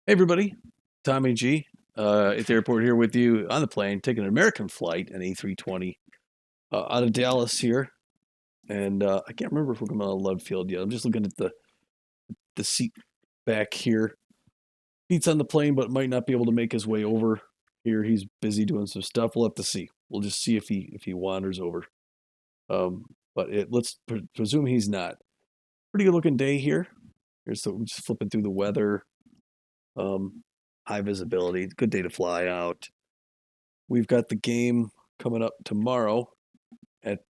Hey everybody, Tommy G at the airport here with you on the plane, taking an American flight, an A320, out of Dallas here. And I can't remember if we're coming out of Love Field yet. I'm just looking at the seat back here. Pete's on the plane, but might not be able to make his way over here. He's busy doing some stuff. We'll have to see. We'll just see if he wanders over. Let's presume he's not. Pretty good looking day here. We're just flipping through the weather. Um, High visibility. Good day to fly out. We've got the game coming up tomorrow at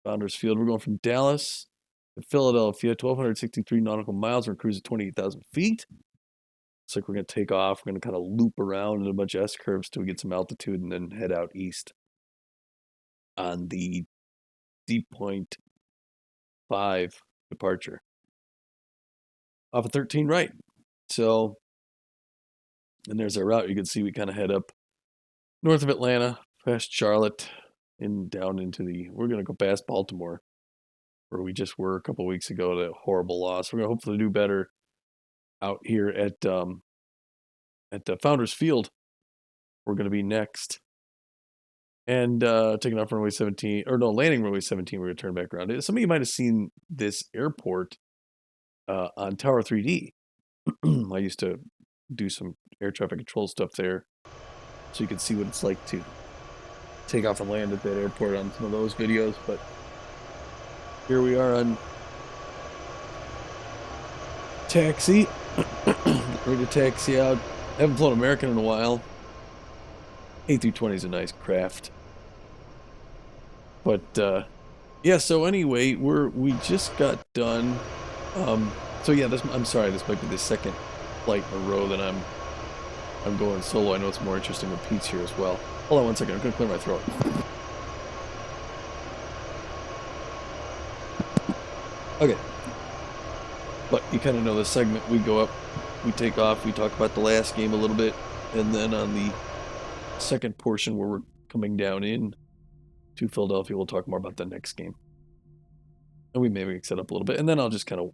Founders Field. We're going from Dallas to Philadelphia, 1,263 nautical miles. We're cruising 28,000 feet. Looks like we're going to take off. We're going to kind of loop around in a bunch of S curves till we get some altitude and then head out east on the deep point 5 departure off of 13 right. So, and there's our route. You can see we kind of head up north of Atlanta, past Charlotte, and down into we're going to go past Baltimore, where we just were a couple weeks ago at a horrible loss. We're going to hopefully do better out here at the Founders Field. We're going to be next. And taking off runway 17, or no, landing runway 17, we're going to turn back around. Some of you might have seen this airport on Tower 3D. I used to do some air traffic control stuff there, so you can see what it's like to take off and land at that airport on some of those videos. But here we are on taxi. Ready to taxi out. Haven't flown American in a while. A320 is a nice craft. But yeah, so anyway, we just got done. So yeah, I'm sorry, this might be the second flight in a row that I'm going solo. I know it's more interesting when Pete's here as well. Hold on one second, I'm gonna clear my throat. Okay. But you kind of know the segment. We go up, we take off, we talk about the last game a little bit, and then on the second portion where we're coming down in to Philadelphia, we'll talk more about the next game. And we may mix it up a little bit, and then I'll just kind of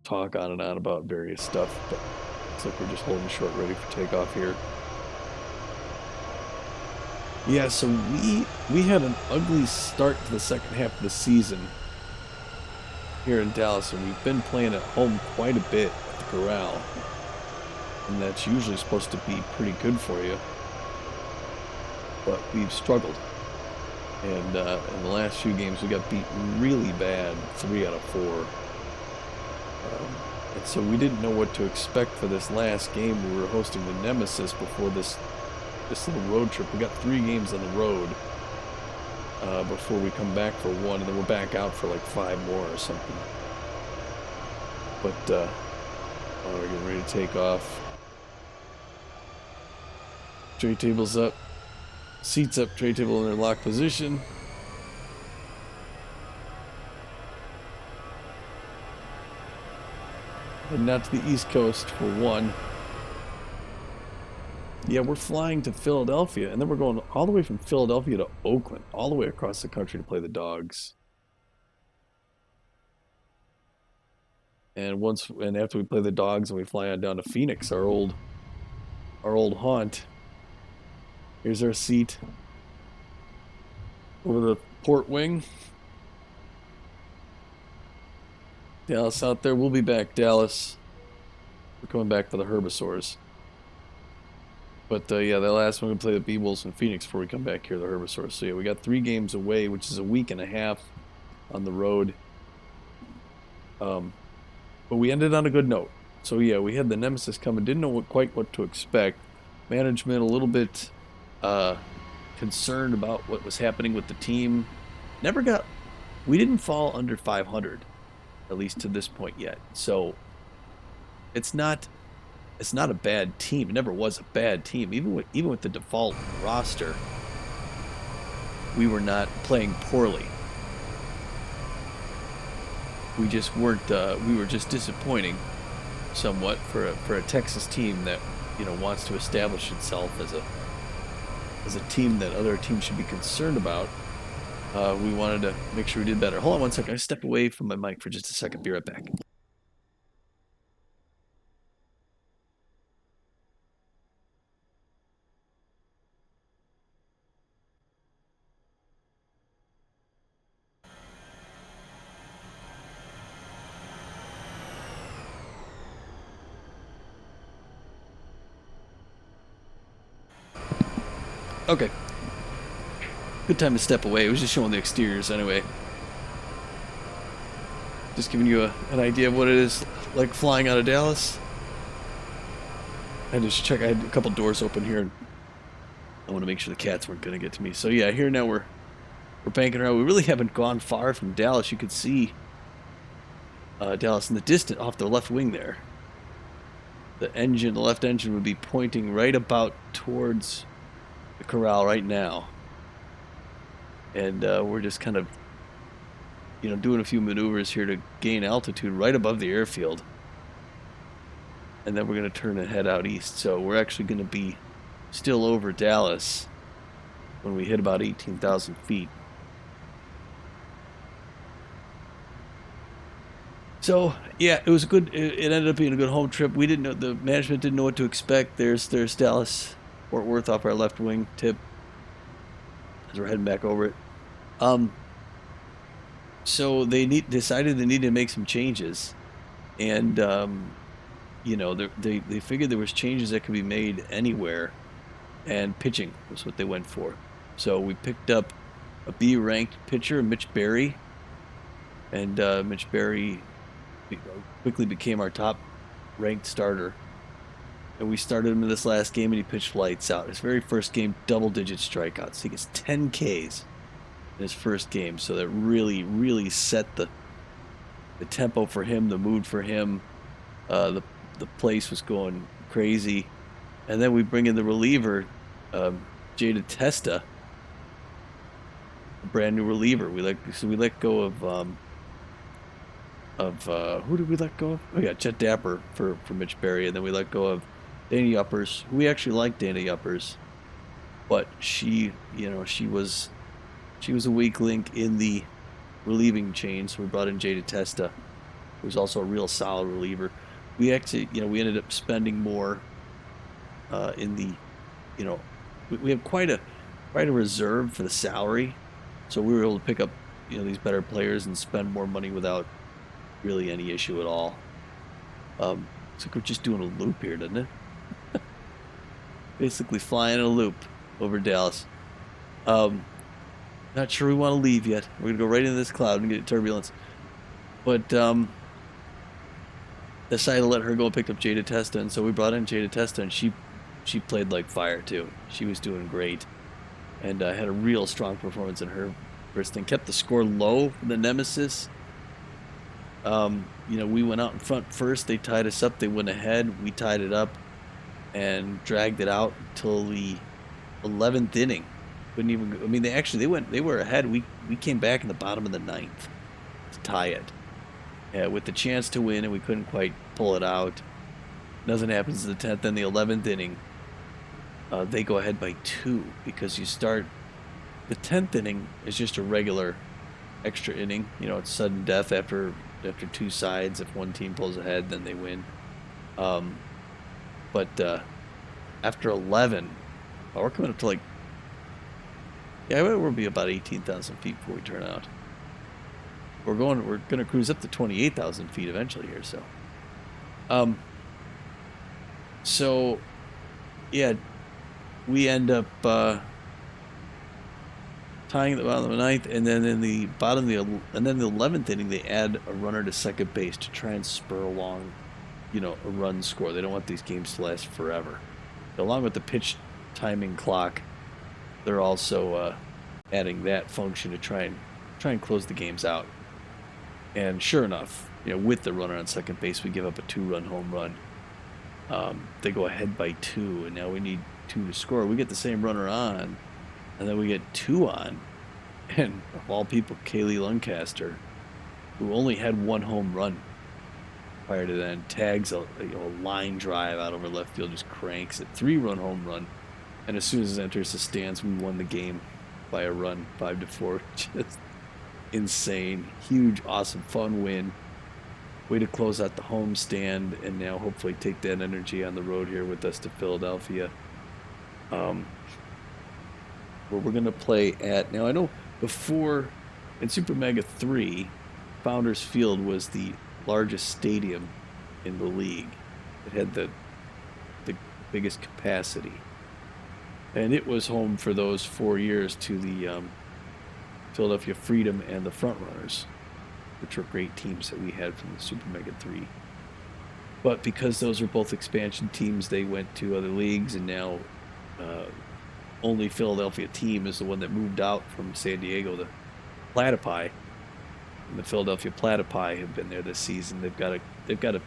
talk on and on about various stuff. But looks like we're just holding short, ready for takeoff here. Yeah, so we had an ugly start to the second half of the season here in Dallas, and we've been playing at home quite a bit at the Corral, and that's usually supposed to be pretty good for you, but we've struggled, and in the last few games we got beaten really bad, 3 out of 4, and so we didn't know what to expect for this last game. We were hosting the Nemesis before this little road trip. We got 3 games on the road before we come back for 1, and then we're back out for like 5 more or something. But we're getting ready to take off. Tray tables up, seats up, tray table in their locked position. Heading out to the East Coast for 1. Yeah, we're flying to Philadelphia, and then we're going all the way from Philadelphia to Oakland, all the way across the country to play the Dogs. And after we play the Dogs and we fly on down to Phoenix, our old haunt. Here's our seat over the port wing. Dallas out there. We'll be back, Dallas. We're coming back for the Herbisaurs. But yeah, the last one we play the B-Wolves in Phoenix before we come back here, the Herbisaurs. So yeah, we got 3 games away, which is a week and a half on the road. But we ended on a good note. So yeah, we had the Nemesis coming, didn't know quite what to expect. Management a little bit concerned about what was happening with the team. We didn't fall under 500, at least to this point yet. So it's not a bad team. It never was a bad team. Even with the default roster, we were not playing poorly. We just weren't. We were just disappointing, somewhat, for a Texas team that wants to establish itself as a team that other teams should be concerned about. We wanted to make sure we did better. Hold on one second. I step away from my mic for just a second. Be right back. Okay. Good time to step away. It was just showing the exteriors anyway. Just giving you an idea of what it is like flying out of Dallas. I just check. I had a couple doors open here, and I want to make sure the cats weren't going to get to me. So yeah, here now we're banking around. We really haven't gone far from Dallas. You could see Dallas in the distance off the left wing there. The left engine would be pointing right about towards the corral right now. And we're just kind of, doing a few maneuvers here to gain altitude right above the airfield. And then we're going to turn and head out east. So we're actually going to be still over Dallas when we hit about 18,000 feet. So yeah, it was good. It ended up being a good home trip. We didn't know, the management didn't know what to expect. There's Dallas, Fort Worth off our left wing tip as we're heading back over it. So they decided they needed to make some changes, and they figured there was changes that could be made anywhere, and pitching was what they went for. So we picked up a B-ranked pitcher, Mitch Berry, and Mitch Berry quickly became our top-ranked starter. And we started him in this last game, and he pitched lights out. His very first game, double-digit strikeouts. He gets 10 Ks in his first game, so that really, really set the tempo for him, the mood for him. The place was going crazy. And then we bring in the reliever, Jada Testa, a brand new reliever. We let go of who did we let go of? Oh yeah, Chet Dapper for Mitch Berry, and then we let go of Danny Uppers. We actually liked Danny Uppers, but she was a weak link in the relieving chain, so we brought in Jada Testa, who's also a real solid reliever. We actually, we ended up spending more in the, we have quite a reserve for the salary, so we were able to pick up, these better players and spend more money without really any issue at all. It's like we're just doing a loop here, doesn't it? Basically flying in a loop over Dallas. Not sure we want to leave yet. We're going to go right into this cloud and get turbulence. But decided to let her go and pick up Jada Testa, and so we brought in Jada Testa, and she played like fire too. She was doing great, and had a real strong performance in her first thing. Kept the score low for the Nemesis. We went out in front first. They tied us up. They went ahead. We tied it up and dragged it out until the 11th inning. Couldn't even. I mean, they were ahead. We came back in the bottom of the 9th to tie it, with the chance to win, and we couldn't quite pull it out. Nothing happens in the 10th. Then the 11th inning, they go ahead by 2 because you start. The 10th inning is just a regular extra inning. It's sudden death after 2 sides. If one team pulls ahead, then they win. But after 11, we're coming up to we'll be about 18,000 feet before we turn out. We're gonna cruise up to 28,000 feet eventually here. So, yeah, we end up tying the bottom of the 9th, and then in the bottom of the 11th inning, they add a runner to second base to try and spur along, a run score. They don't want these games to last forever. Along with the pitch timing clock, they're also adding that function to try and close the games out. And sure enough, with the runner on second base, we give up a 2-run home run. They go ahead by 2, and now we need 2 to score. We get the same runner on, and then we get 2 on, and of all people, Kaylee Lancaster, who only had 1 home run prior to then, tags a line drive out over left field, just cranks it, 3-run home run, and as soon as it enters the stands, we won the game by a run, 5-4. Just insane, huge, awesome, fun win. Way to close out the home stand, and now hopefully take that energy on the road here with us to Philadelphia. Where we're going to play at, now I know before in Super Mega 3, Founders Field was the largest stadium in the league. It had the biggest capacity. and it was home for those 4 years to the Philadelphia Freedom and the Front Runners, which were great teams that we had from the Super Mega 3. But because those were both expansion teams, they went to other leagues, and now uh, only Philadelphia team is the one that moved out from San Diego. The Platypi and the Philadelphia Platypi have been there this season. They've got a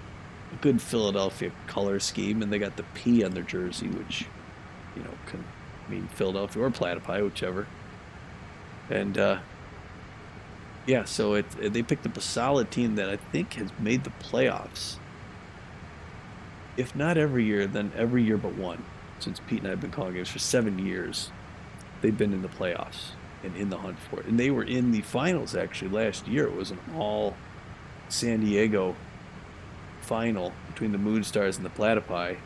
good Philadelphia color scheme, and they got the P on their jersey, which can mean Philadelphia or Platypi, whichever. And yeah, so they picked up a solid team that I think has made the playoffs. If not every year, then every year but one. Since Pete and I have been calling games for 7 years, they've been in the playoffs and in the hunt for it. And they were in the finals actually last year. It was an all San Diego final between the Moon Stars and the Platypi.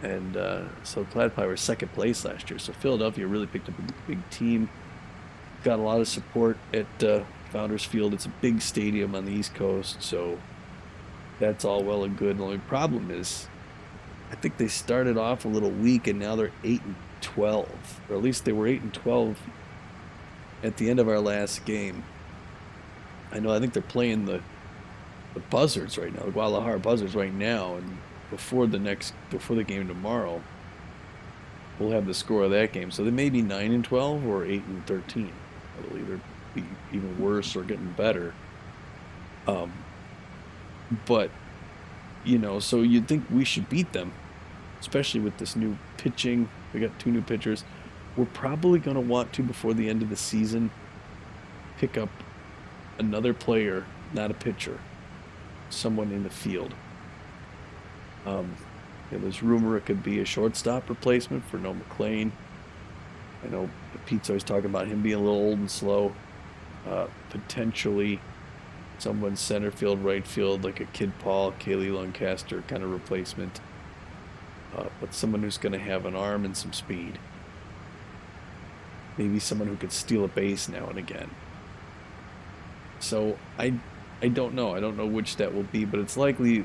And so the Platypi were second place last year. So Philadelphia really picked up a big team. Got a lot of support at Founders Field. It's a big stadium on the East Coast, so that's all well and good. The only problem is, I think they started off a little weak, and now they're 8-12, or at least they were 8-12 at the end of our last game. I think they're playing the Buzzards right now, the Guadalajara Buzzards right now, and before the game tomorrow, we'll have the score of that game. So they may be 9-12 or 8-13. It'll either be even worse or getting better. But so you'd think we should beat them, especially with this new pitching. We got 2 new pitchers. We're probably going to want to, before the end of the season, pick up another player, not a pitcher, someone in the field. There's rumor it could be a shortstop replacement for Noah McLean. I know Pete's always talking about him being a little old and slow. Potentially someone center field, right field, like a Kid Paul, Kaylee Lancaster kind of replacement. But someone who's going to have an arm and some speed. Maybe someone who could steal a base now and again. So I don't know. I don't know which that will be, but it's likely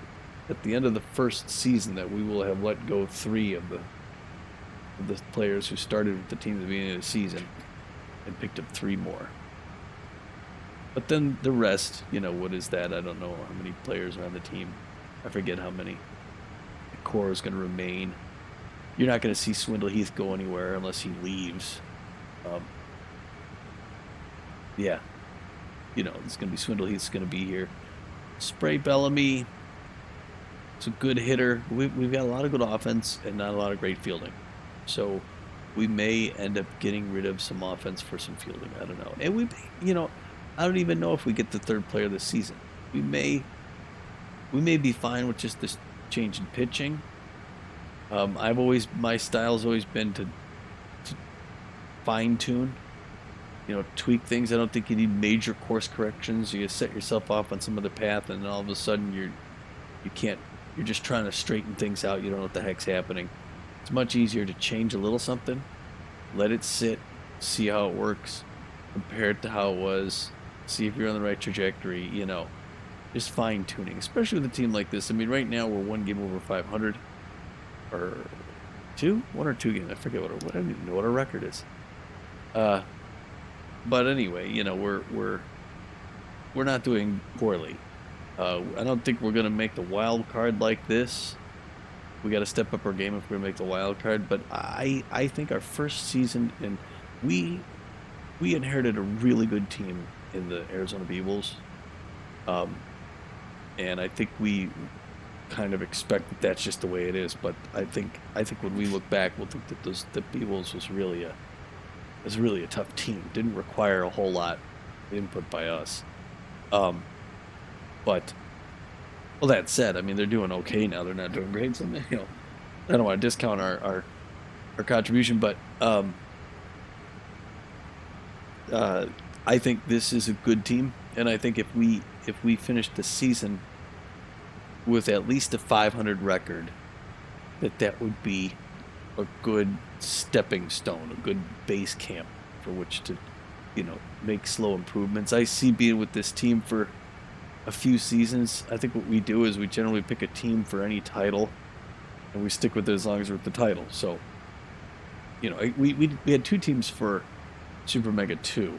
at the end of the first season that we will have let go 3 of the players who started with the team at the beginning of the season and picked up 3 more. But then the rest, what is that? I don't know how many players are on the team. I forget how many. The core is going to remain. You're not going to see Swindle Heath go anywhere unless he leaves. Yeah. It's going to be Swindle Heath's going to be here. Spray Bellamy. It's a good hitter. We've got a lot of good offense and not a lot of great fielding. So we may end up getting rid of some offense for some fielding. I don't know. And I don't even know if we get the 3rd player this season. We may be fine with just this change in pitching. My style's always been to fine tune, tweak things. I don't think you need major course corrections. You set yourself off on some other path, and then all of a sudden you're just trying to straighten things out. You don't know what the heck's happening. It's much easier to change a little something, let it sit, see how it works, compare it to how it was, see if you're on the right trajectory, just fine tuning, especially with a team like this. I mean, right now we're 1 game over 500, or 1 or 2 games. I forget I don't even know what our record is. But anyway, we're not doing poorly. I don't think we're going to make the wild card like this. We got to step up our game if we're going to make the wild card. But I think our first season, and we inherited a really good team in the Arizona Beavles. And I think we kind of expect that that's just the way it is. But I think when we look back, we'll think that the Beavles was really a tough team. Didn't require a whole lot of input by us. But that said, I mean, they're doing okay now. They're not doing great. So I don't want to discount our contribution, but I think this is a good team, and I think if we finish the season with at least a 500 record, that would be a good stepping stone, a good base camp for which to, make slow improvements. I see being with this team for a few seasons. I think what we do is we generally pick a team for any title, and we stick with it as long as we're at the title. So you know, we had two teams for Super Mega 2.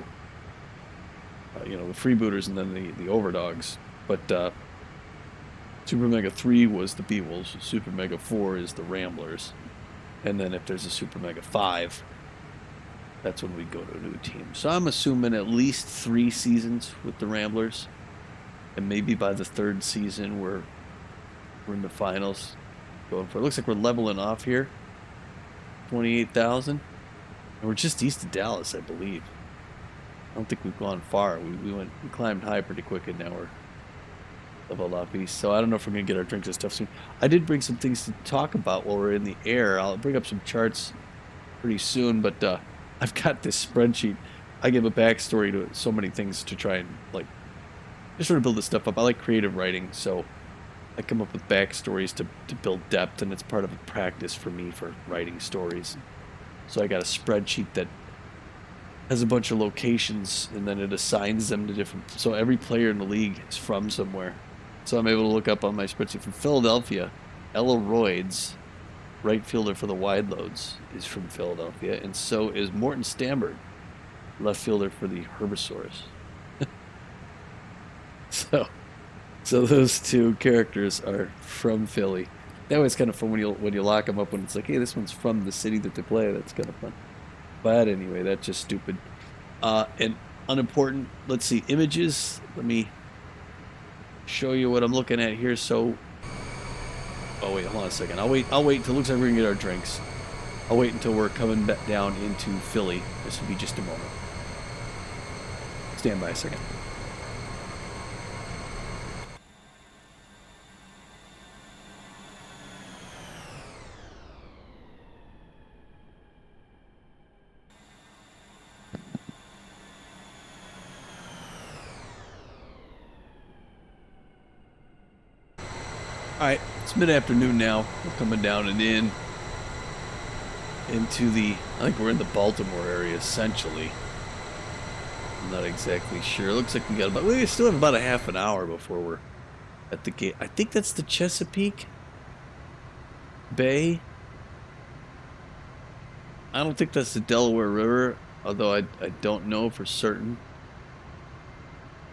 You know, the freebooters and then the overdogs. But Super Mega 3 was the Beewolves. Super Mega 4 is the Ramblers. And then if there's a Super Mega 5, that's when we go to a new team. So I'm assuming at least 3 seasons with the Ramblers. And maybe by the 3rd season we're in the finals. Going for it. Looks like we're leveling off here. 28,000. And we're just east of Dallas, I believe. I don't think we've gone far. We climbed high pretty quick, and now we're leveled off east. So I don't know if we're gonna get our drinks and stuff soon. I did bring some things to talk about while we're in the air. I'll bring up some charts pretty soon, but I've got this spreadsheet. I give a backstory to so many things to try and like just sort of build this stuff up. I like creative writing, so I come up with backstories to build depth, and it's part of a practice for me for writing stories. So I got a spreadsheet that has a bunch of locations, and then it assigns them to different. So every player in the league is from somewhere. So I'm able to look up on my spreadsheet from Philadelphia. Ella Royds, right fielder for the Wide Loads, is from Philadelphia, and so is Morton Stambert, left fielder for the Herbisaurs. So those two characters are from Philly. That was kind of fun when you lock them up when it's like, hey, this one's from the city that they play. That's kind of fun. But anyway, that's just stupid. And unimportant. Let's see, images. Let me show you what I'm looking at here. So, oh wait, hold on a second. I'll wait until it looks like we're gonna get our drinks. I'll wait until we're coming back down into Philly. This will be just a moment. Stand by a second. Alright, it's mid-afternoon now. We're coming down and into the, I think we're in the Baltimore area, essentially. I'm not exactly sure. It looks like we still have about a half an hour before we're at the gate. I think that's the Chesapeake Bay. I don't think that's the Delaware River, although I don't know for certain.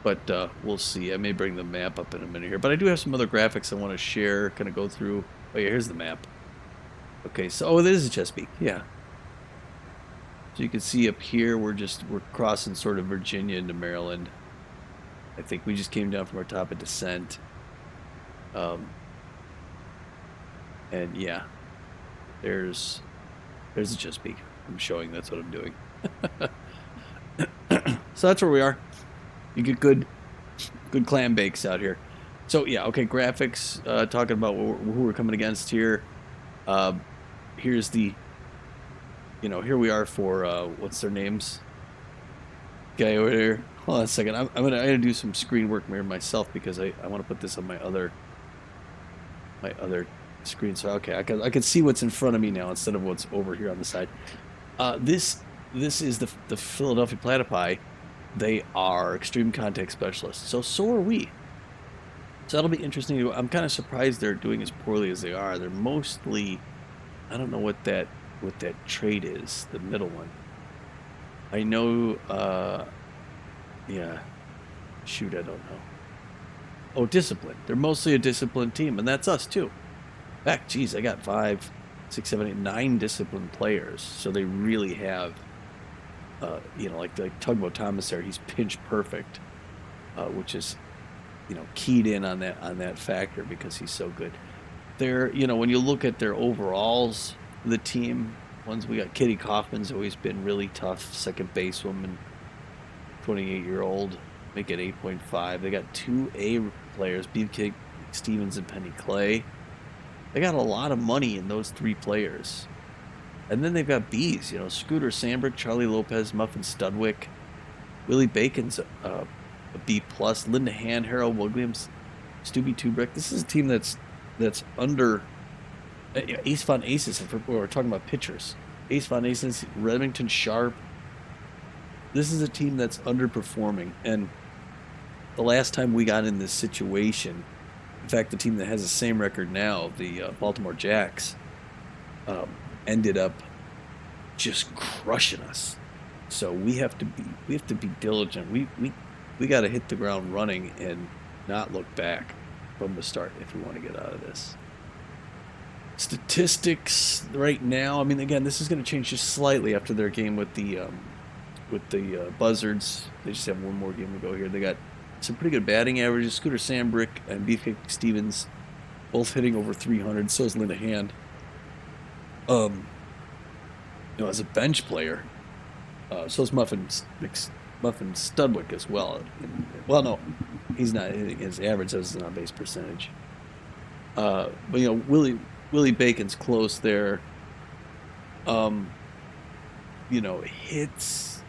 But we'll see. I may bring the map up in a minute here. But I do have some other graphics I want to share, kind of go through. Oh, yeah, here's the map. Okay, so, oh, this is Chesapeake, yeah. So you can see up here, we're crossing sort of Virginia into Maryland. I think we just came down from our top of descent. And yeah, there's the Chesapeake. I'm showing that's what I'm doing. So that's where we are. You get good clam bakes out here. So yeah, okay, graphics, talking about who we're coming against here. Here's the, here we are for, what's their names? Guy over there. Hold on a second. I'm gonna do some screen work here myself because I want to put this on my other screen. So okay, I can see what's in front of me now instead of what's over here on the side. This is the Philadelphia Platypi. They are extreme contact specialists. So are we. So that'll be interesting. I'm kind of surprised they're doing as poorly as they are. They're mostly, I don't know what that trait is, the middle one. I know, yeah, shoot, I don't know. Oh, discipline. They're mostly a disciplined team, and that's us too. In fact, geez, I got 5, 6, 7, 8, 9 disciplined players. So they really have, like Tugboat Thomas there, he's pinch perfect, which is, keyed in on that factor because he's so good. They're, when you look at their overalls, the team, ones we got, Kitty Kaufman's always been really tough, second basewoman, 28-year-old, make it 8.5. They got 2 A players, Beefcake Stevens and Penny Clay. They got a lot of money in those 3 players. And then they've got B's, Scooter Sandberg, Charlie Lopez, Muffin Studwick, Willie Bacon's a B+, Linda Hand, Harold Williams, Stubby Tubrick. This is a team that's under Ace Von Aces, if we're talking about pitchers. Ace Von Aces, Remington Sharp. This is a team that's underperforming. And the last time we got in this situation, in fact, the team that has the same record now, the Baltimore Jacks, ended up just crushing us. So we have to be diligent. We got to hit the ground running and not look back from the start if we want to get out of this. Statistics right now. I mean, again, this is going to change just slightly after their game with the Buzzards. They just have one more game to go here. They got some pretty good batting averages. Scooter Sambrick and Beefcake Stevens both hitting over 300. So is Linda Hand. As a bench player, so is Muffin Studwick as well. Well, no, he's not hitting his average as an on-base percentage. But Willie Bacon's close there. Hits.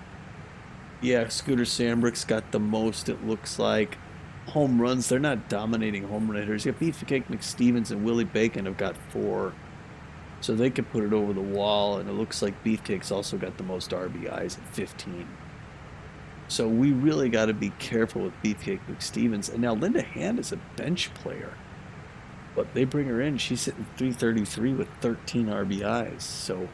Yeah, Scooter Sambrick's got the most, it looks like. Home runs, they're not dominating home run hitters. You have Beefcake McStevens and Willie Bacon have got 4. So they could put it over the wall, and it looks like Beefcake's also got the most RBIs at 15. So we really got to be careful with Beefcake McStevens. And now Linda Hand is a bench player. But they bring her in, she's hitting 333 with 13 RBIs. So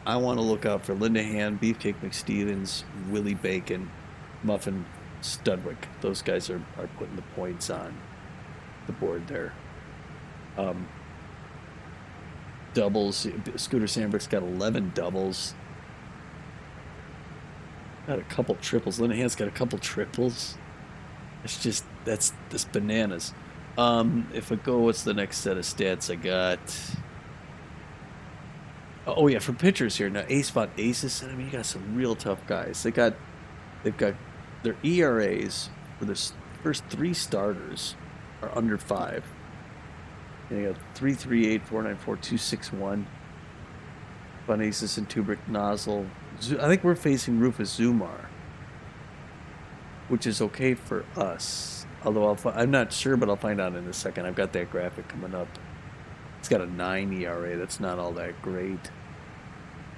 I want to look out for Linda Hand, Beefcake McStevens, Willie Bacon, Muffin Studwick. Those guys are putting the points on the board there. Doubles. Scooter Sambrick's got 11 doubles. Got a couple triples. Linda Hand's got a couple triples. That's bananas. If I go, what's the next set of stats I got? Oh yeah, for pitchers here now, Ace Von Aces. I mean, you got some real tough guys. They've got their ERAs for the first 3 starters are under 5. And you got 3.38, 4.94, 2.61. Von Aces and Tubrick Nozzle. I think we're facing Rufus Zumar, which is okay for us. Although I'm not sure, but I'll find out in a second. I've got that graphic coming up. It's got a 9 ERA. That's not all that great.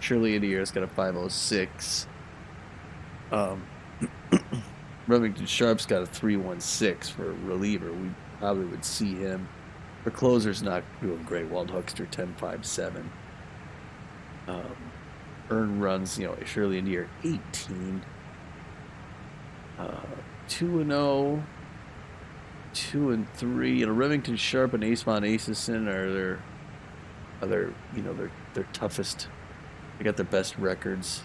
Shirley Adier's got a 5.06. Remington Sharp's got a 3.16 for a reliever. We probably would see him. The closer's not doing great. Walt Huckster 10.57. Earned runs, Shirley Adier 18. 2-0. 2-3. Remington Sharp and Ace Von Acesen are their toughest. They got their best records.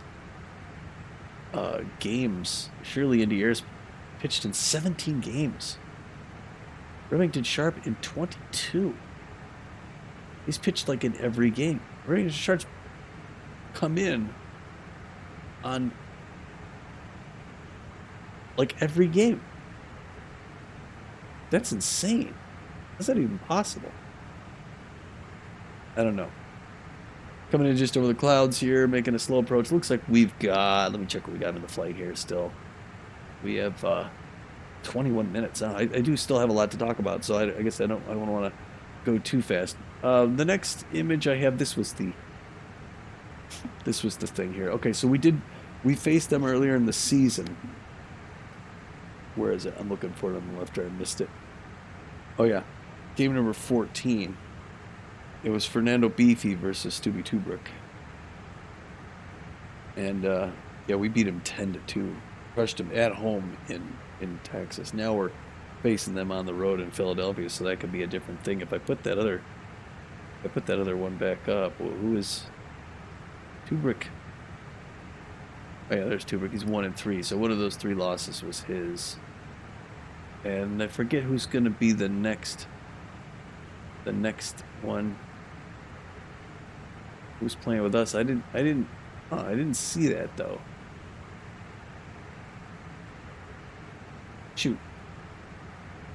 Games. Shirley Adier's pitched in 17 games. Remington Sharp in 22. He's pitched like in every game. Remington Sharp's come in on like every game. That's insane. How's that even possible? I don't know. Coming in just over the clouds here, making a slow approach. Looks like we've got, let me check what we got in the flight here still. We have 21 minutes. I do still have a lot to talk about, so I guess I don't want to go too fast. The next image I have, this was the thing here. Okay, so we faced them earlier in the season. Where is it? I'm looking for it on the left there. I missed it. Oh yeah, game number 14. It was Fernando Beefy versus Stubby Tubrick. And yeah, we beat him 10-2. Crushed him at home in Texas. Now we're facing them on the road in Philadelphia, so that could be a different thing. If I put that other one back up, well, who is Tubrick? Oh yeah, there's Tubrick. He's 1-3. So one of those 3 losses was his. And I forget who's going to be the next one. Who's playing with us? I didn't see that though. Shoot.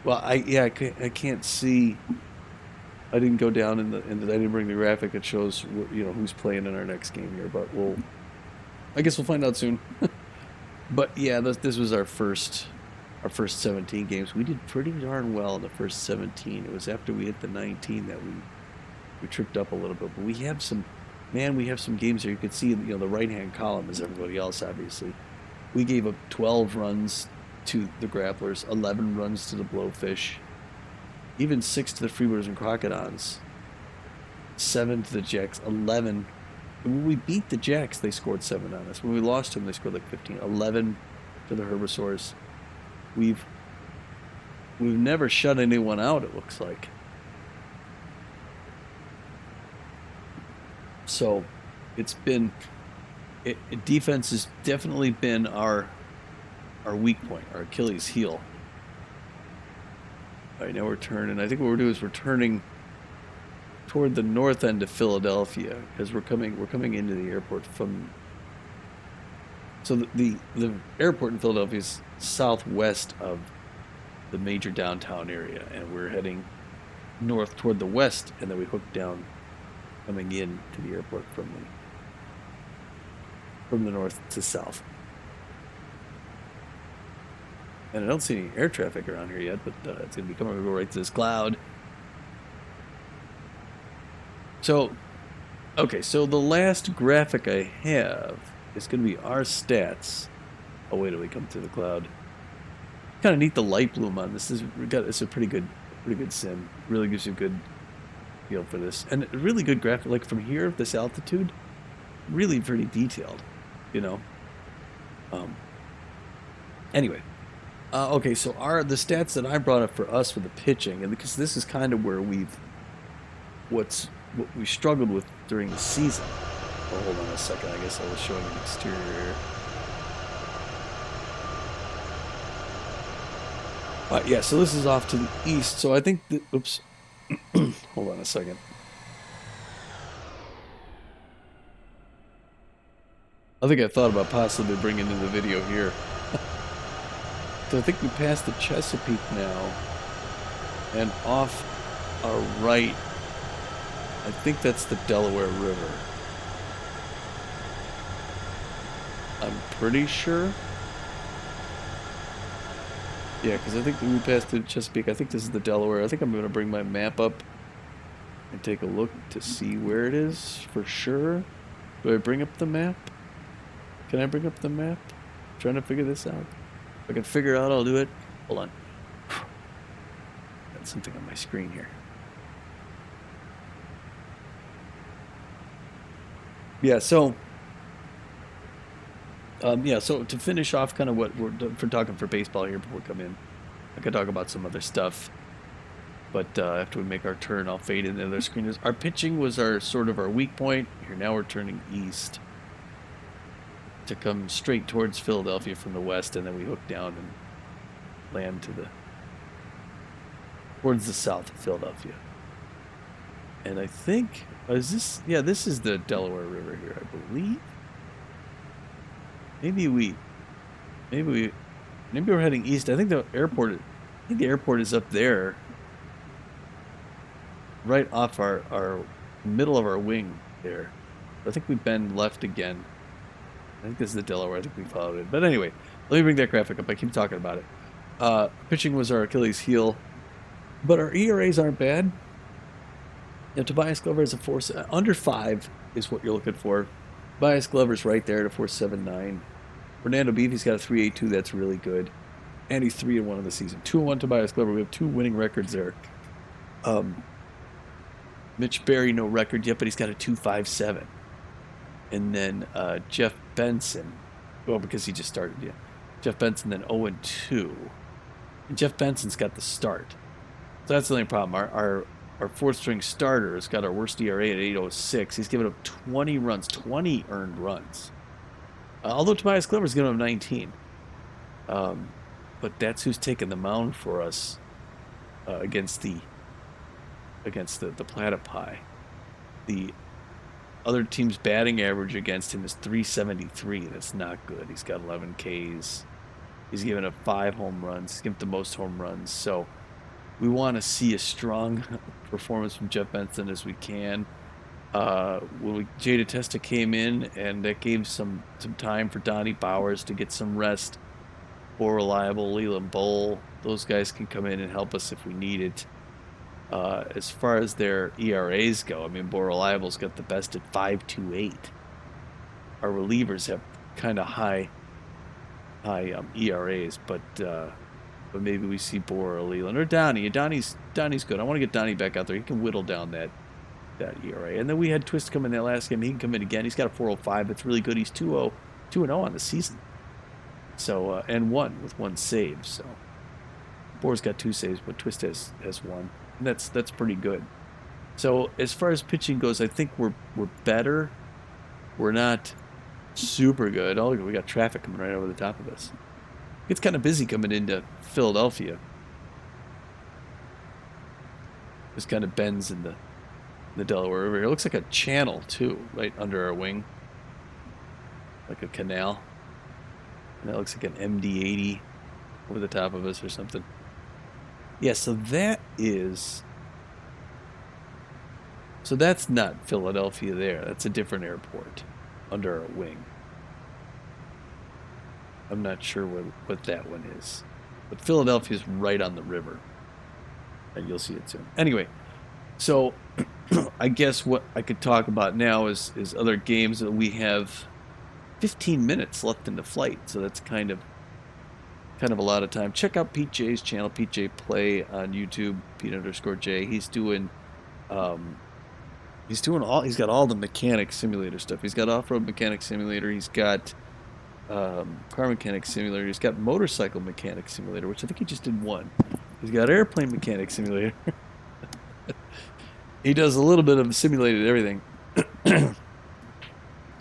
Well, I can't see. I didn't go down in the I didn't bring the graphic that shows who's playing in our next game here, but I guess we'll find out soon. But yeah, this was our first 17 games. We did pretty darn well in the first 17. It was after we hit the 19 that we tripped up a little bit. But we have some games here. You can see the right-hand column is everybody else, obviously. We gave up 12 runs to the Grapplers, 11 runs to the Blowfish, even 6 to the Freebooters and Crocodons, 7 to the Jacks, 11 When we beat the Jacks, they scored 7 on us. When we lost to them, they scored like 15, 11 to the Herbisaurs. We've never shut anyone out, it looks like. So it's been defense has definitely been our weak point, our Achilles heel. All right, now we're turning. I think what we're doing is we're turning toward the north end of Philadelphia because we're coming into the airport from. So the airport in Philadelphia is southwest of the major downtown area, and we're heading north toward the west, and then we hook down, coming in to the airport from the north to south. And I don't see any air traffic around here yet, but it's going to be coming. We'll go right to this cloud. So, okay, so the last graphic I have is going to be our stats. Oh, wait till we come to the cloud. Kind of neat the light bloom on this. It's a pretty good sim. Really gives you a good feel for this, and a really good graphic. Like from here, this altitude, really pretty detailed. You know. Anyway. Okay, so the stats that I brought up for us for the pitching, and because this is kind of where what we struggled with during the season. Oh, hold on a second. I guess I was showing an exterior here. Yeah, so this is off to the east. So I think oops. Hold on a second. I think I thought about possibly bringing in the video here. So I think we passed the Chesapeake now, and off our right, I think that's the Delaware River. I'm pretty sure. Yeah, because I think we passed the Chesapeake. I think this is the Delaware. I think I'm going to bring my map up and take a look to see where it is for sure. Do I bring up the map? Can I bring up the map? I'm trying to figure this out. If I can figure it out, I'll do it. Hold on. Got something on my screen here. Yeah, so so to finish off kind of what we're talking for baseball here before we come in, I could talk about some other stuff. But after we make our turn, I'll fade into the other screen. Our pitching was our sort of our weak point. Here now we're turning east to come straight towards Philadelphia from the west, and then we hook down and land towards the south of Philadelphia. And I think this is the Delaware River here, I believe. Maybe we're heading east. I think the airport is up there, right off our middle of our wing there. I think we bend left again. I think this is the Delaware. I think we followed it. But anyway, let me bring that graphic up. I keep talking about it. Pitching was our Achilles heel, but our ERAs aren't bad. You know, Tobias Glover is under 5 is what you're looking for. Tobias Glover's right there at a 4.79. Fernando Beefy's got a 3.82. That's really good. And he's 3-1 in the season. 2-1 Tobias Glover. We have 2 winning records there. Mitch Berry, no record yet, but he's got a 2.57. And then Jeff Benson, well, because he just started, yeah. Jeff Benson then 0-2. And Jeff Benson's got the start. So that's the only problem. Our fourth string starter has got our worst ERA at 8.06. He's given up 20 runs, 20 earned runs. Although Tobias Glover's given up 19. But that's who's taking the mound for us against the Platypi. The other team's batting average against him is 373. That's not good. He's got 11 Ks. He's given up 5 home runs. He's given up the most home runs. So we want to see a strong performance from Jeff Benson as we can. Jada Testa came in, and that gave some time for Donnie Bowers to get some rest. More reliable, Leland Bowl. Those guys can come in and help us if we need it. As far as their ERAs go, I mean, Bo Reliable's got the best at 5.28. Our relievers have kind of high ERAs, but maybe we see Bo or Leland or Donnie. Donnie's good. I want to get Donnie back out there. He can whittle down that that ERA. And then we had Twist come in that last game. He can come in again. He's got a 4.05. It's really good. He's 2-0, 2-0 on the season. So and one with one save. So Boer's got 2 saves, but Twist has one, and that's pretty good. So as far as pitching goes, I think we're better. We're not super good. Oh, we got traffic coming right over the top of us. It's kind of busy coming into Philadelphia. This kind of bends in the Delaware River. It looks like a channel too, right under our wing, like a canal. And that looks like an MD-80 over the top of us or something. Yeah, so that's not Philadelphia there. That's a different airport under our wing. I'm not sure what that one is. But Philadelphia's right on the river. And you'll see it soon. Anyway, so I guess what I could talk about now is other games that we have 15 minutes left in the flight. So that's kind of a lot of time. Check out Pete J's channel, Pete J Play on YouTube, Pete_J. He's got all the mechanic simulator stuff. He's got off-road mechanic simulator. He's got car mechanic simulator. He's got motorcycle mechanic simulator, which I think he just did one. He's got airplane mechanic simulator. He does a little bit of simulated everything.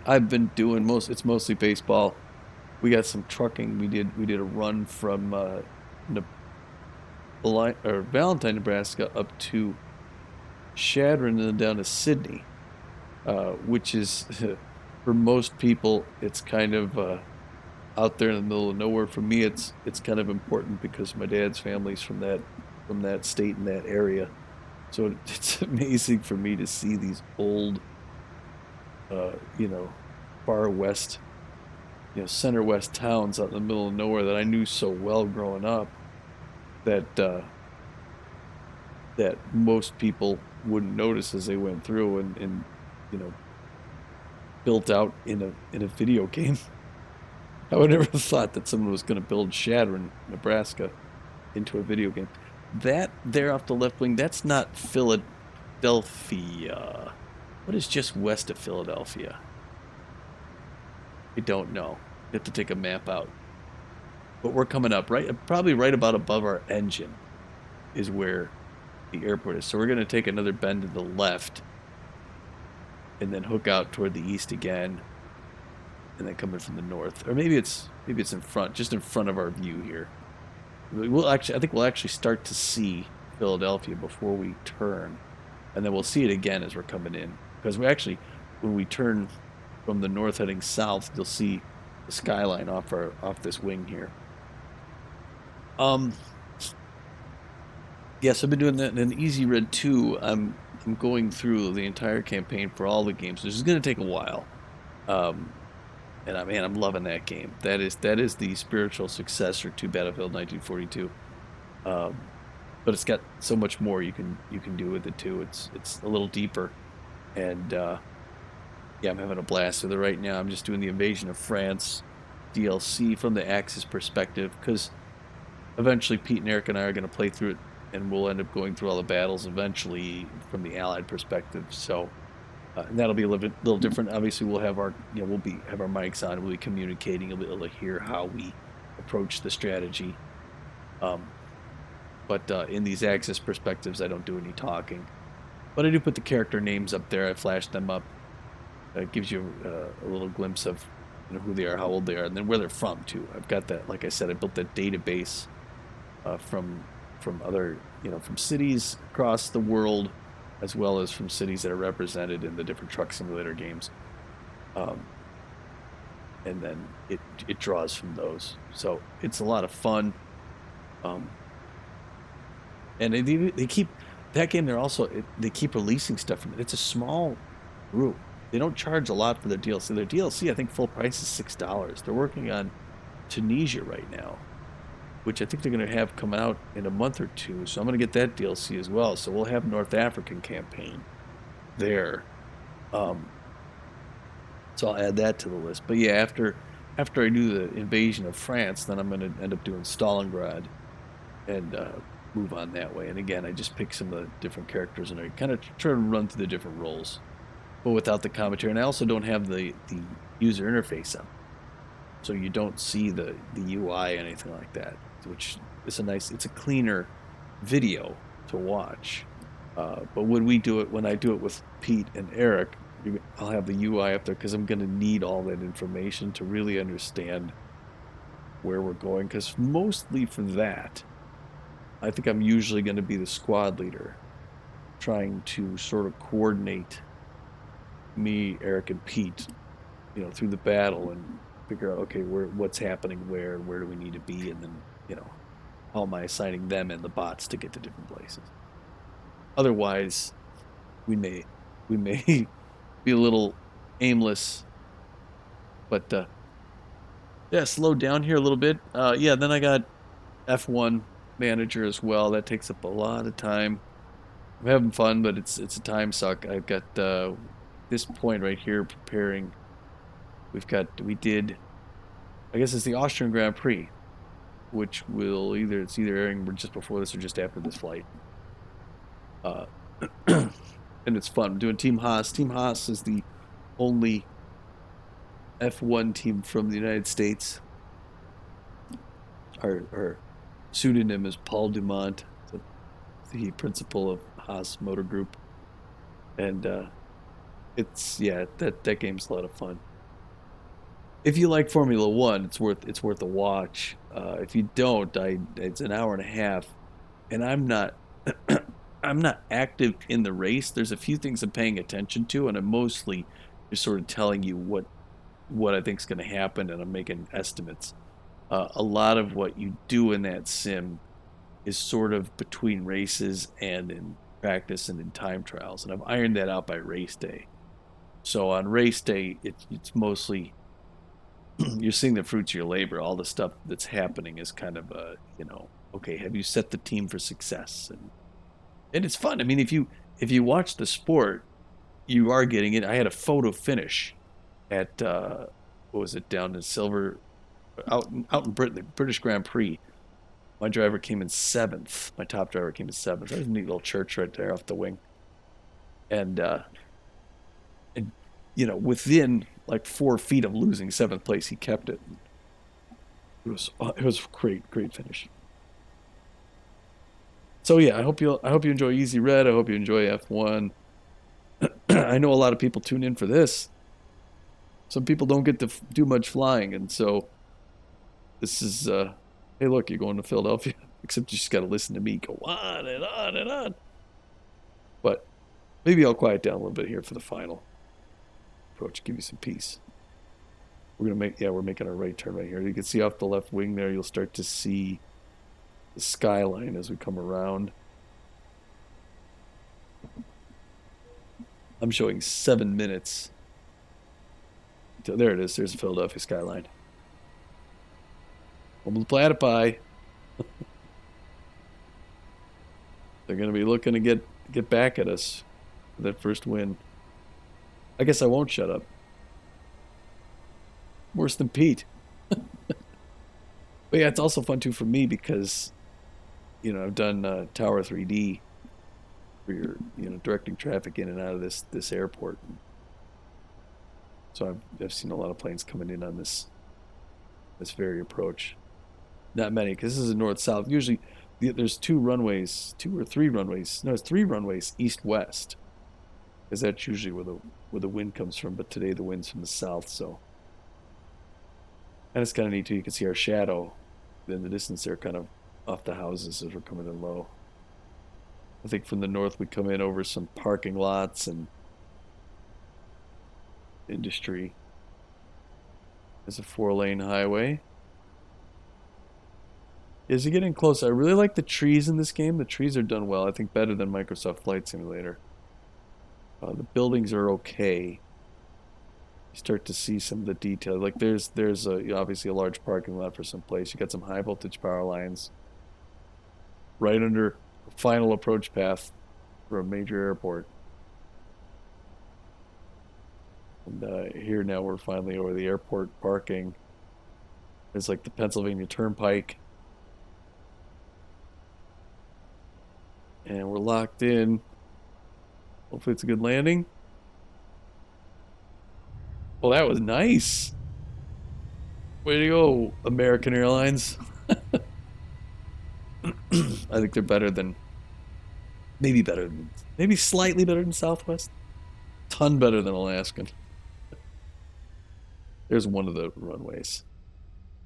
I've been doing it's mostly baseball. We got some trucking. We did a run from Valentine, Nebraska up to Chadron and then down to Sydney, which is for most people it's kind of out there in the middle of nowhere. For me, it's kind of important because my dad's family's from that state and that area. So it's amazing for me to see these old, far west, center west towns out in the middle of nowhere that I knew so well growing up that most people wouldn't notice as they went through and built out in a video game. I would never have thought that someone was going to build Chadron, Nebraska, into a video game. That there off the left wing, that's not Philadelphia. What is just west of Philadelphia? I don't know. You have to take a map out. But we're coming up, probably right about above our engine is where the airport is. So we're going to take another bend to the left and then hook out toward the east again and then come in from the north. Or maybe it's in front, just in front of our view here. I think we'll actually start to see Philadelphia before we turn, and then we'll see it again as we're coming in. Because when we turn from the north heading south, you'll see the skyline off this wing here. Yes, I've been doing that in an Easy Red 2. I'm going through the entire campaign for all the games, which is going to take a while. And I'm loving that game. That is the spiritual successor to Battlefield 1942. But it's got so much more you can do with it too. It's a little deeper, and I'm having a blast with it right now. I'm just doing the Invasion of France DLC from the Axis perspective, because eventually Pete and Eric and I are going to play through it, and we'll end up going through all the battles eventually from the Allied perspective. So. And that'll be a little different. Obviously, we'll have our have our mics on. We'll be communicating. You'll be able to hear how we approach the strategy. But in these Axis perspectives, I don't do any talking. But I do put the character names up there. I flash them up. It gives you a little glimpse of who they are, how old they are, and then where they're from too. I've got that. Like I said, I built that database from other from cities across the world, as well as from cities that are represented in the different truck simulator games. And then it draws from those. So it's a lot of fun. And they keep that game. They keep releasing stuff from it. It's a small group. They don't charge a lot for their DLC. Their DLC, I think, full price is $6. They're working on Tunisia right now, which I think they're going to have come out in a month or two. So I'm going to get that DLC as well. So we'll have North African campaign there. So I'll add that to the list. But yeah, after I do the invasion of France, then I'm going to end up doing Stalingrad and move on that way. And again, I just pick some of the different characters and I kind of try to run through the different roles, but without the commentary. And I also don't have the user interface up, so you don't see the UI or anything like that, which is a nice. It's a cleaner video to watch. But when I do it with Pete and Eric, I'll have the UI up there because I'm going to need all that information to really understand where we're going. Because mostly for that, I think I'm usually going to be the squad leader, trying to sort of coordinate me, Eric, and Pete, through the battle and figure out, okay, what's happening where do we need to be, and then, how am I assigning them and the bots to get to different places. Otherwise, we may we may be a little aimless, but yeah, slow down here a little bit. Yeah, then I got F1 manager as well. That takes up a lot of time. I'm having fun, but it's a time suck. I've got this point right here preparing. We did, I guess it's the Austrian Grand Prix, which it's either airing just before this or just after this flight. Uh, and it's fun. I'm doing Team Haas. Team Haas is the only F1 team from the United States. Our pseudonym is Paul Dumont, the principal of Haas Motor Group, and it's yeah, that game's a lot of fun. If you like Formula One, it's worth a watch. If you don't, it's an hour and a half, and I'm not active in the race. There's a few things I'm paying attention to, and I'm mostly just sort of telling you what I think is going to happen, and I'm making estimates. A lot of what you do in that sim is sort of between races and in practice and in time trials, and I've ironed that out by race day. So on race day, it's mostly you're seeing the fruits of your labor. All the stuff that's happening is kind of okay, have you set the team for success? And it's fun. I mean, if you watch the sport, you are getting it. I had a photo finish at what was it, down in Silver, out in Britain, the British Grand Prix. My driver came in seventh. My top driver came in seventh. There's a neat little church right there off the wing, and and within like 4 feet of losing seventh place, he kept it. It was great finish. So yeah, I hope you enjoy Easy Red. I hope you enjoy F1. I know a lot of people tune in for this. Some people don't get to do much flying, and so this is hey, look, you're going to Philadelphia. Except you just got to listen to me go on and on and on. But maybe I'll quiet down a little bit here for the final approach, give you some peace. We're making our right turn right here. You can see off the left wing there, you'll start to see the skyline as we come around. I'm showing 7 minutes. There it is. There's the Philadelphia skyline. Home of the Platypi. They're going to be looking to get back at us for that first win. I guess I won't shut up. Worse than Pete. But yeah, it's also fun too for me because I've done Tower 3D where you're directing traffic in and out of this airport. So I've seen a lot of planes coming in on this very approach. Not many because this is a north south. Usually there's two or three runways. No, it's three runways east west because that's usually where the wind comes from. But today the wind's from the south, so and it's kind of neat too. You can see our shadow in the distance there, kind of off the houses as we're coming in low. I think from the north we come in over some parking lots and industry. There's a 4-lane highway. As you get in close, I really like the trees in this game. The trees are done well. I think better than Microsoft Flight Simulator. The buildings are okay. You start to see some of the detail. Like there's obviously a large parking lot for some place. You got some high voltage power lines right under a final approach path for a major airport. And here now we're finally over the airport parking. It's like the Pennsylvania Turnpike. And we're locked in. Hopefully it's a good landing. Well, that was nice. Way to go, American Airlines. I think they're better than, maybe slightly better than Southwest. Ton better than Alaskan. There's one of the runways.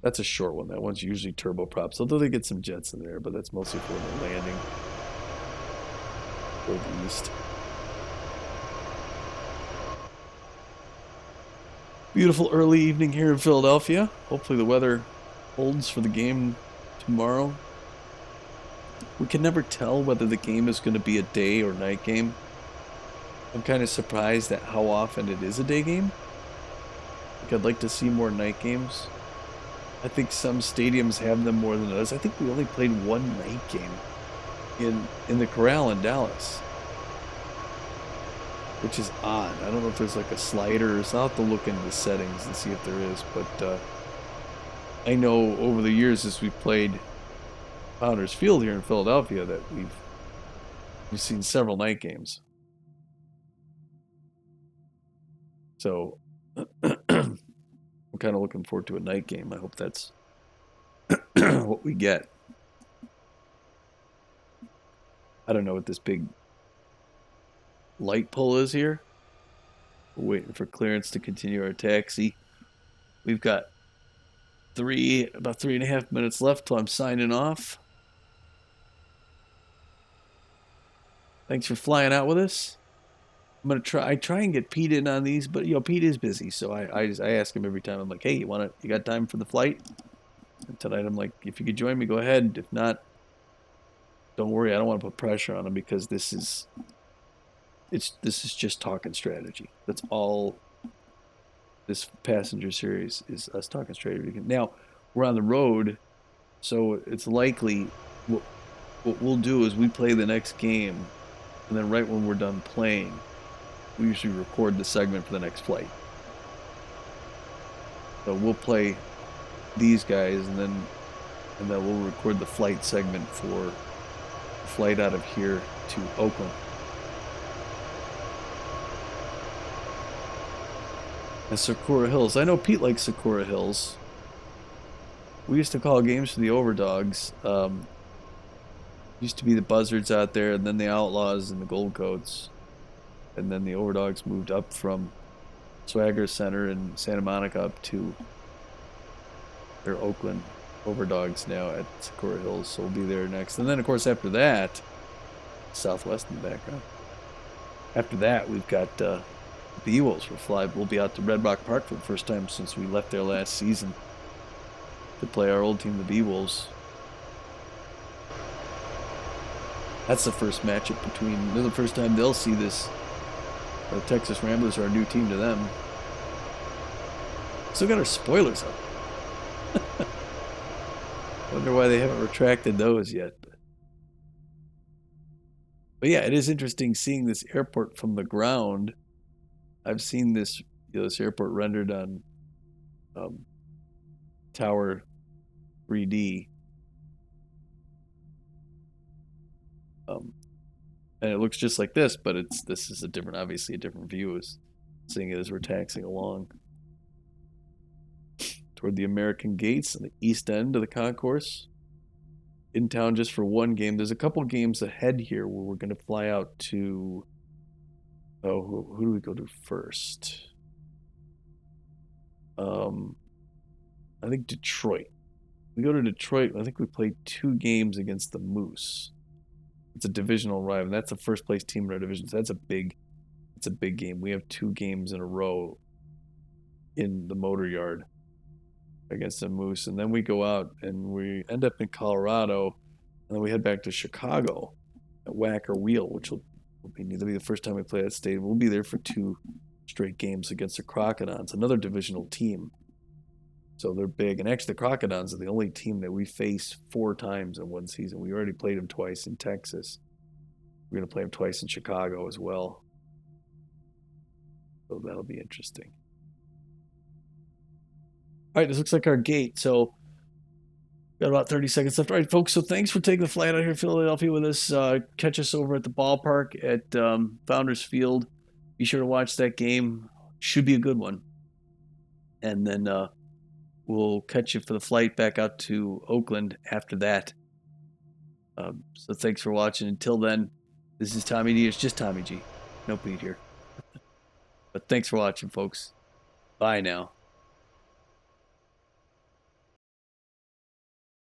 That's a short one. That one's usually turboprops, although they get some jets in there, but that's mostly for when they're landing. Old East. Beautiful early evening here in Philadelphia. Hopefully the weather holds for the game tomorrow. We can never tell whether the game is going to be a day or night game. I'm kind of surprised at how often it is a day game. Like I'd like to see more night games. I think some stadiums have them more than others. I think we only played one night game in the Corral in Dallas, which is odd. I don't know if there's like a slider. So I'll have to look into the settings and see if there is. But I know over the years as we've played Founders Field here in Philadelphia that we've seen several night games. So I'm kind of looking forward to a night game. I hope that's what we get. I don't know what this big light pole is here. We're waiting for clearance to continue our taxi. We've got about 3.5 minutes left till I'm signing off. Thanks for flying out with us. I'm gonna try. I try and get Pete in on these, but Pete is busy, so I ask him every time. I'm like, hey, you got time for the flight? And tonight I'm like, if you could join me, go ahead. If not, don't worry. I don't want to put pressure on him because this is just talking strategy. That's all this passenger series is, us talking strategy. Now we're on the road, so it's likely what we'll do is we play the next game, and then right when we're done playing, we usually record the segment for the next flight. So we'll play these guys, and then we'll record the flight segment for the flight out of here to Oakland. And Sakura Hills. I know Pete likes Sakura Hills. We used to call games for the Overdogs. Used to be the Buzzards out there, and then the Outlaws and the Gold Coats. And then the Overdogs moved up from Swagger Center in Santa Monica up to their Oakland Overdogs now at Sakura Hills. So we'll be there next. And then, of course, after that, Southwest in the background. After that, we've got the Ewolves. We'll be out to Red Rock Park for the first time since we left there last season to play our old team, the B-Wolves. That's the first matchup they're the first time they'll see this. The Texas Ramblers are a new team to them. Still got our spoilers up. Wonder why they haven't retracted those yet. But yeah, it is interesting seeing this airport from the ground. I've seen this airport rendered on Tower 3D. And it looks just like this, but this is obviously a different view, is seeing it as we're taxiing along toward the American Gates and the east end of the concourse. In town just for one game. There's a couple games ahead here where we're going to fly out to. Oh, who do we go to first? I think Detroit. We go to Detroit. I think we play 2 games against the Moose. It's a divisional rival. That's the first place team in our division. So it's a big game. We have 2 games in a row in the Motor Yard against the Moose, and then we go out and we end up in Colorado, and then we head back to Chicago at Whacker Wheel, which will be the first time we play that stadium. We'll be there for 2 straight games against the Crocodons, another divisional team. So they're big. And actually, the Crocodons are the only team that we face 4 times in one season. We already played them twice in Texas. We're going to play them twice in Chicago as well. So that'll be interesting. All right, this looks like our gate. So Got about 30 seconds left. All right, folks. So thanks for taking the flight out here to Philadelphia with us. Catch us over at the ballpark at Founders Field. Be sure to watch that game. Should be a good one. And then we'll catch you for the flight back out to Oakland after that. So thanks for watching. Until then, this is Tommy D. It's just Tommy G. No Pete here. But thanks for watching, folks. Bye now.